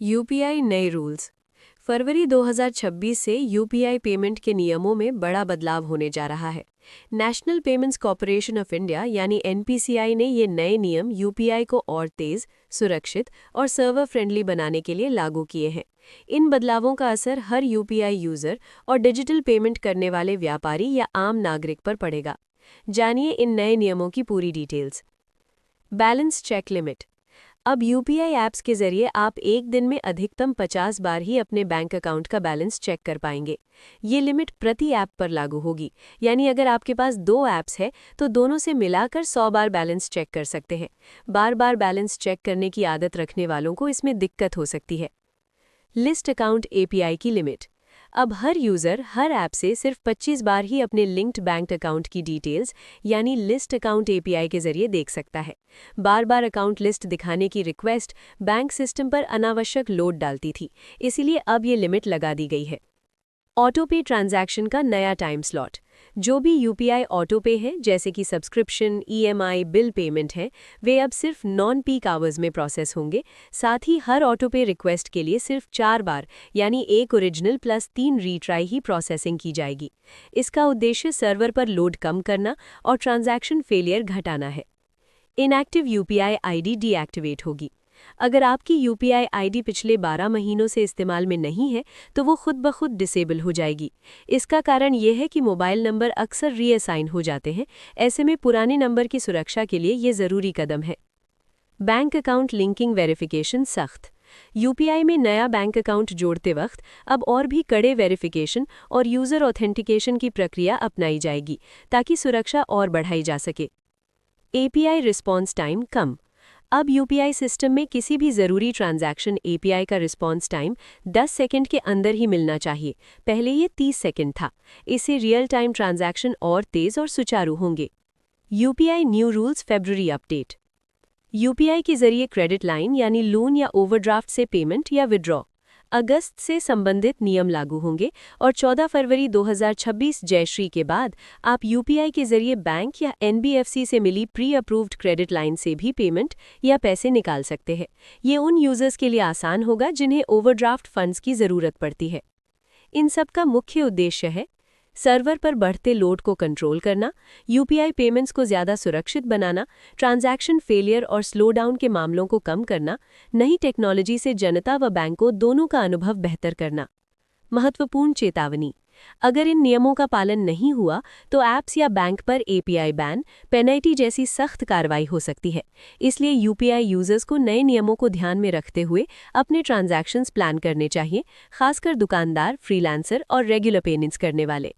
UPI नए rules. फरवरी 2026 से UPI payment के नियमों में बड़ा बदलाव होने जा रहा है। National payments corporation of India यानी एनपीसीआई ने ये नए नियम यूपीआई को और तेज, सुरक्षित और सर्वर फ्रेंडली बनाने के लिए लागू किए हैं। इन बदलावों का असर हर यूपीआई यूजर और डिजिटल पेमेंट करने वाले व्यापारी या आम नागरिक पर पड़ेगा। जानिए इन नए नियमों की पूरी डिटेल्स। Balance check limit. अब यूपीआई ऐप्स के जरिए आप एक दिन में अधिकतम 50 बार ही अपने बैंक अकाउंट का बैलेंस चेक कर पाएंगे। ये लिमिट प्रति ऐप पर लागू होगी, यानी अगर आपके पास 2 ऐप्स है तो दोनों से मिलाकर 100 बार बैलेंस चेक कर सकते हैं। बार बार बैलेंस चेक करने की आदत रखने वालों को इसमें दिक्कत हो सकती है। लिस्ट अकाउंट एपीआई की लिमिट। अब हर यूज़र हर ऐप से सिर्फ 25 बार ही अपने लिंक्ड बैंक अकाउंट की डिटेल्स यानी लिस्ट अकाउंट एपीआई के जरिए देख सकता है। बार बार अकाउंट लिस्ट दिखाने की रिक्वेस्ट बैंक सिस्टम पर अनावश्यक लोड डालती थी, इसीलिए अब ये लिमिट लगा दी गई है। ऑटो पे ट्रांजैक्शन का नया टाइम स्लॉट। जो भी यूपीआई ऑटो पे है, जैसे कि सब्सक्रिप्शन, ईएमआई, बिल पेमेंट है, वे अब सिर्फ नॉन पीक आवर्स में प्रोसेस होंगे। साथ ही हर ऑटो पे रिक्वेस्ट के लिए सिर्फ 4 बार यानी एक ओरिजिनल प्लस 3 रीट्राई ही प्रोसेसिंग की जाएगी। इसका उद्देश्य सर्वर पर लोड कम करना और ट्रांजैक्शन फेलियर घटाना है। इनएक्टिव यूपीआई आईडी डीएक्टिवेट होगी। अगर आपकी यूपीआई आईडी पिछले 12 महीनों से इस्तेमाल में नहीं है तो वो खुद ब खुद डिसेबल हो जाएगी। इसका कारण ये है कि मोबाइल नंबर अक्सर रीअसाइन हो जाते हैं। ऐसे में पुराने नंबर की सुरक्षा के लिए ये ज़रूरी कदम है। बैंक अकाउंट लिंकिंग वेरिफिकेशन सख्त। यूपीआई में नया बैंक अकाउंट जोड़ते वक्त अब और भी कड़े वेरिफिकेशन और यूज़र ऑथेंटिकेशन की प्रक्रिया अपनाई जाएगी, ताकि सुरक्षा और बढ़ाई जा सके। एपीआई रिस्पॉन्स टाइम कम। अब यूपीआई सिस्टम में किसी भी ज़रूरी ट्रांजैक्शन एपीआई का रिस्पॉन्स टाइम 10 सेकंड के अंदर ही मिलना चाहिए। पहले ये 30 सेकंड था। इससे रियल टाइम ट्रांजैक्शन और तेज़ और सुचारू होंगे। यूपीआई न्यू रूल्स फरवरी अपडेट। यूपीआई के जरिए क्रेडिट लाइन यानी लोन या ओवरड्राफ्ट से पेमेंट या विड्रॉ अगस्त से संबंधित नियम लागू होंगे और 14 फरवरी 2026 जयश्री के बाद आप यूपीआई के जरिए बैंक या एनबीएफसी से मिली प्री अप्रूव्ड क्रेडिट लाइन से भी पेमेंट या पैसे निकाल सकते हैं। ये उन यूजर्स के लिए आसान होगा जिन्हें ओवरड्राफ्ट फंड्स की ज़रूरत पड़ती है। इन सब का मुख्य उद्देश्य है सर्वर पर बढ़ते लोड को कंट्रोल करना, यूपीआई पेमेंट्स को ज़्यादा सुरक्षित बनाना, ट्रांजैक्शन फेलियर और स्लो डाउन के मामलों को कम करना, नई टेक्नोलॉजी से जनता व बैंकों दोनों का अनुभव बेहतर करना। महत्वपूर्ण चेतावनी। अगर इन नियमों का पालन नहीं हुआ तो ऐप्स या बैंक पर एपीआई बैन, पेनल्टी जैसी सख्त कार्रवाई हो सकती है। इसलिए यूपीआई यूजर्स को नए नियमों को ध्यान में रखते हुए अपने ट्रांजैक्शंस प्लान करने चाहिए, खासकर दुकानदार, फ्रीलांसर और रेगुलर पेमेंट्स करने वाले।